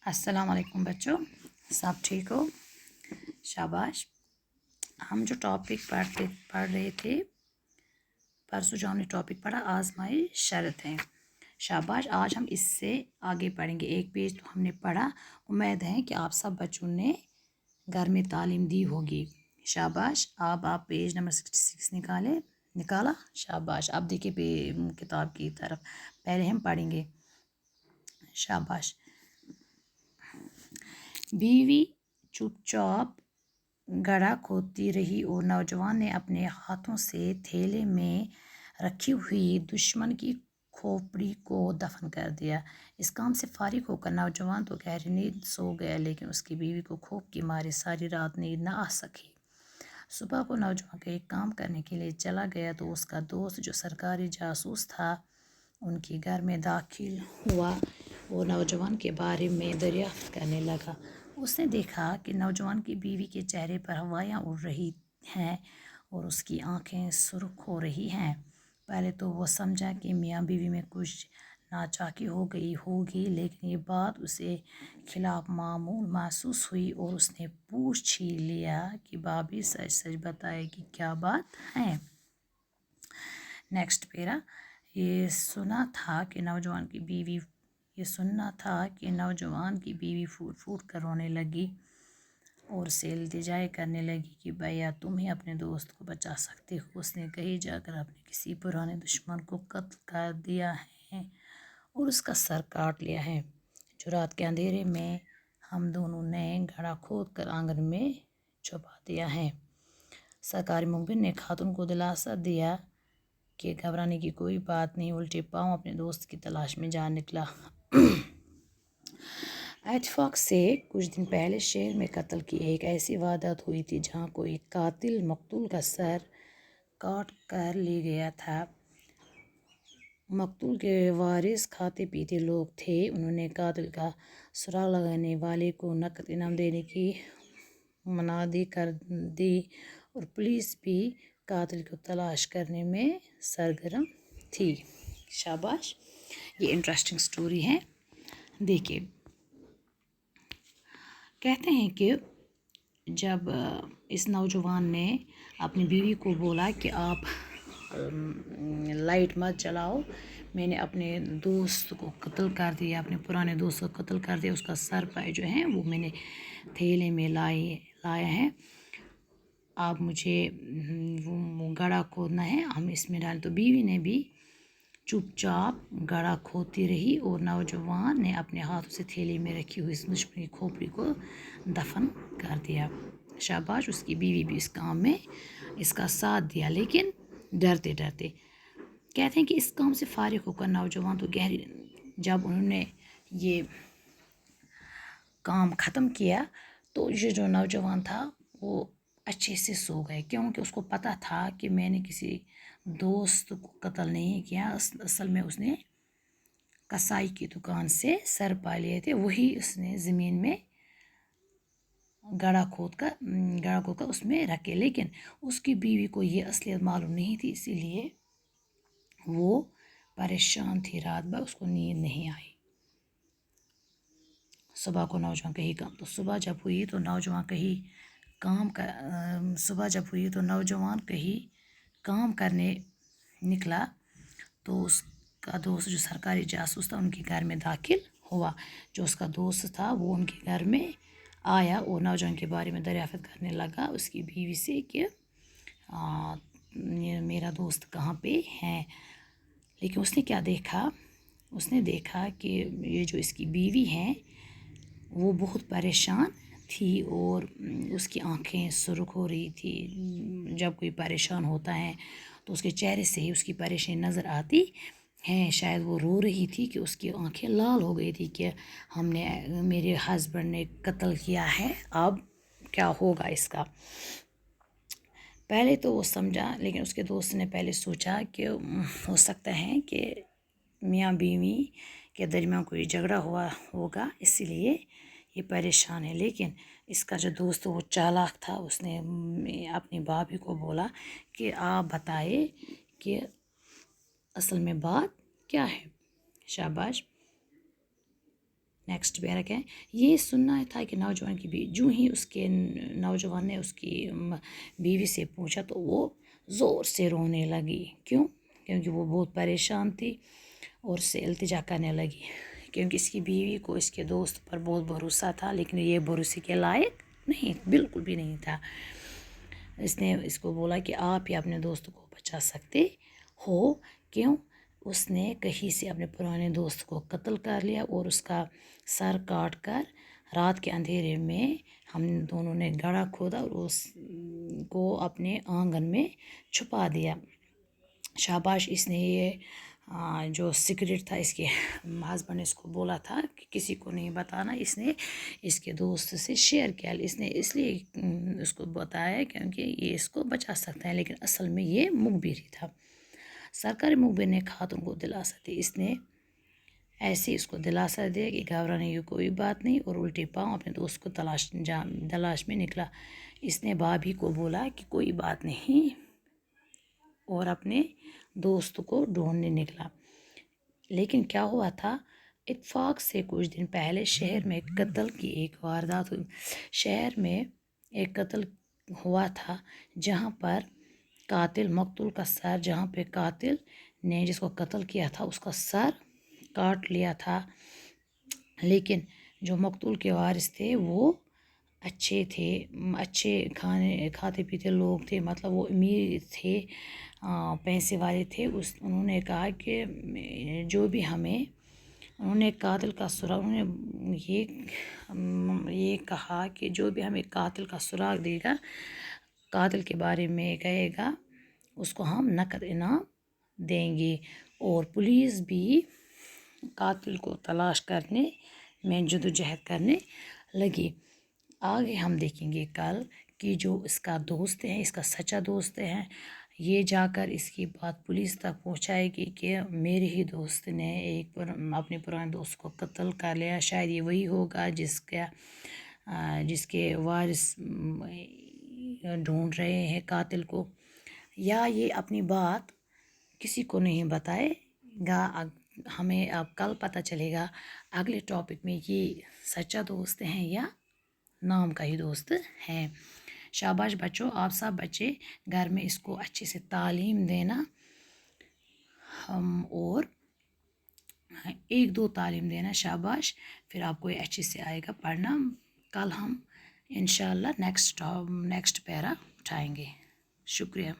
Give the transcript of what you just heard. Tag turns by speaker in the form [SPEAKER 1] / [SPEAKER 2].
[SPEAKER 1] अस्सलाम वालेकुम बच्चों, सब ठीक हो? शाबाश। हम जो टॉपिक पढ़ रहे थे परसों, जो हमने टॉपिक पढ़ा आज़माई शर्तें। शाबाश। आज हम इससे आगे पढ़ेंगे। एक पेज तो हमने पढ़ा। उम्मीद है कि आप सब बच्चों ने घर में तालीम दी होगी। शाबाश। अब आप पेज नंबर 66 निकाला। शाबाश। अब देखिए किताब की तरफ। पहले हम पढ़ेंगे। शाबाश। बीवी चुपचाप गड्ढा खोदती रही और नौजवान ने अपने हाथों से थैले में रखी हुई दुश्मन की खोपड़ी को दफन कर दिया। इस काम से फारिग होकर नौजवान तो गहरी नींद सो गया, लेकिन उसकी बीवी को खौफ की मारे सारी रात नींद न आ सकी। सुबह को नौजवान कहीं काम करने के लिए चला गया तो उसका दोस्त, जो सरकारी जासूस था, उनके घर में दाखिल हुआ और नौजवान के बारे में दरियाफ्त करने लगा। उसने देखा कि नौजवान की बीवी के चेहरे पर हवाएं उड़ रही हैं और उसकी आंखें सुर्ख हो रही हैं। पहले तो वो समझा कि मियाँ बीवी में कुछ नाचाकी हो गई होगी, लेकिन ये बात उसे खिलाफ मामूल महसूस हुई और उसने पूछ ही लिया कि भाभी सच सच बताए कि क्या बात है। नेक्स्ट पेरा। ये सुनना था कि नौजवान की बीवी फूट फूट कर रोने लगी और से इल्तिजाएं करने लगी कि भैया तुम ही अपने दोस्त को बचा सकते हो। उसने कहीं जाकर अपने किसी पुराने दुश्मन को कत्ल कर दिया है और उसका सर काट लिया है, जो रात के अंधेरे में हम दोनों ने गड्ढा खोद कर आंगन में छुपा दिया है। सरकारी मुखबिर ने खातून को दिलासा दिया कि घबराने की कोई बात नहीं। उल्टे पांव अपने दोस्त की तलाश में जा निकला। इत्तेफाक से कुछ दिन पहले शहर में कत्ल की एक ऐसी वारदात हुई थी जहां कोई कातिल मकतूल का सर काट कर ले गया था। मकतूल के वारिस खाते पीते लोग थे। उन्होंने कातिल का सुराग लगाने वाले को नकद इनाम देने की मुनादी कर दी और पुलिस भी कातिल को तलाश करने में सरगर्म थी। शाबाश। ये इंटरेस्टिंग स्टोरी है। देखिए, कहते हैं कि जब इस नौजवान ने अपनी बीवी को बोला कि आप लाइट मत जलाओ, मैंने अपने दोस्त को कत्ल कर दिया, अपने पुराने दोस्त को कत्ल कर दिया, उसका सर पाए जो है वो मैंने थैले में लाया है, आप मुझे वो गड्ढा खोदना है, हम इसमें डालें। तो बीवी ने भी चुपचाप गड्ढा खोदती रही और नौजवान ने अपने हाथों से थैले में रखी हुई दुश्मन की खोपड़ी को दफन कर दिया। शाबाश। उसकी बीवी भी इस काम में इसका साथ दिया, लेकिन डरते डरते। कहते हैं कि इस काम से फारिग होकर नौजवान तो जब उन्होंने ये काम ख़त्म किया तो ये जो नौजवान था वो अच्छे से सो गए, क्योंकि उसको पता था कि मैंने किसी दोस्त को कत्ल नहीं किया। असल में उसने कसाई की दुकान से सर पा लिए थे, वही उसने ज़मीन में गड्ढा खोद कर उसमें रखे। लेकिन उसकी बीवी को ये असलियत मालूम नहीं थी, इसीलिए वो परेशान थी। रात भर उसको नींद नहीं आई। सुबह को नौजवान कहीं काम तो सुबह जब हुई तो नौजवान कहीं काम करने निकला तो उसका दोस्त, जो सरकारी जासूस था, उनके घर में दाखिल हुआ। जो उसका दोस्त था वो उनके घर में आया और नौजवान के बारे में दरियाफ्त करने लगा उसकी बीवी से कि मेरा दोस्त कहाँ पे है। लेकिन उसने क्या देखा, उसने देखा कि ये जो इसकी बीवी है वो बहुत परेशान थी और उसकी आंखें सुर्ख हो रही थी। जब कोई परेशान होता है तो उसके चेहरे से ही उसकी परेशानी नज़र आती है। शायद वो रो रही थी कि उसकी आंखें लाल हो गई थी कि मेरे हस्बैंड ने कत्ल किया है, अब क्या होगा इसका। पहले तो वो समझा, लेकिन उसके दोस्त ने पहले सोचा कि हो सकता है कि मियाँ बीवी के दरमियान कोई झगड़ा हुआ होगा, इसीलिए ये परेशान है। लेकिन इसका जो दोस्त वो चालाक था, उसने अपनी भाभी को बोला कि आप बताए कि असल में बात क्या है। शाबाश। نیکسٹ پیرا کیا ہے، یہ سننا تھا کہ نوجوان کی بھی جو ہی اس کے نوجوان نے اس کی بیوی سے پوچھا تو وہ زور سے رونے لگی. کیونکہ وہ بہت پریشان تھی اور اس سے التجا کرنے لگی، کیونکہ اس کی بیوی کو اس کے دوست پر بہت بھروسہ تھا، لیکن یہ بھروسے کے لائق نہیں، بالکل بھی نہیں تھا. اس نے اس کو بولا کہ آپ ہی اپنے دوست کو بچا سکتے ہو. کیوں؟ اس نے کہیں سے اپنے پرانے دوست کو قتل کر لیا اور اس کا سر کاٹ کر رات کے اندھیرے میں ہم دونوں نے گڑھا کھودا اور اس کو اپنے آنگن میں چھپا دیا. شاباش، اس نے یہ جو سیکرٹ تھا اس کے ہسبینڈ نے اس کو بولا تھا کہ کسی کو نہیں بتانا، اس نے اس کے دوست سے شیئر کیا. اس نے اس لیے اس کو بتایا کیونکہ یہ اس کو بچا سکتا ہے، لیکن اصل میں یہ مخبر ہی تھا. سرکاری مخبر نے خاتون کو دلاسا دی. اس نے ایسے اس کو دلاسا دیا کہ گھبرانے کی کوئی بات نہیں، اور الٹے پاؤں اپنے دوست کو تلاش میں نکلا. اس نے بھابھی کو بولا کہ کوئی بات نہیں اور اپنے دوست کو ڈھونڈنے نکلا. لیکن کیا ہوا تھا، اتفاق سے کچھ دن پہلے شہر میں قتل کی ایک واردات ہوئی. شہر میں ایک قتل ہوا تھا جہاں پہ قاتل نے جس کو قتل کیا تھا اس کا سر کاٹ لیا تھا. لیکن جو مقتول کے وارث تھے وہ اچھے تھے، اچھے کھاتے پیتے لوگ تھے، مطلب وہ امیر تھے، پیسے والے تھے. انہوں نے کہا کہ جو بھی انہوں نے قاتل کا سراغ، انہوں نے یہ کہا کہ جو بھی ہمیں قاتل کا سراغ دے گا، قاتل کے بارے میں کہے گا، اس کو ہم نقد انعام دیں گے. اور پولیس بھی قاتل کو تلاش کرنے میں جدوجہد کرنے لگی. آگے ہم دیکھیں گے کل کہ جو اس کا دوست ہے، اس کا سچا دوست ہے، یہ جا کر اس کی بات پولیس تک پہنچائے گی کہ میرے ہی دوست نے اپنے پرانے دوست کو قتل کر لیا. شاید یہ وہی ہوگا جس کے وارث ڈھونڈ رہے ہیں قاتل کو، یا یہ اپنی بات کسی کو نہیں بتائے گا. ہمیں اب کل پتہ چلے گا اگلے ٹاپک میں یہ سچا دوست ہیں یا نام کا ہی دوست ہیں. شاباش بچوں، آپ سب بچے گھر میں اس کو اچھے سے تعلیم دینا، اور 1-2 تعلیم دینا. شاباش، پھر آپ کو یہ اچھے سے آئے گا پڑھنا. کل ہم انشاءاللہ نیکسٹ پیرا اٹھائیں گے. شکریہ.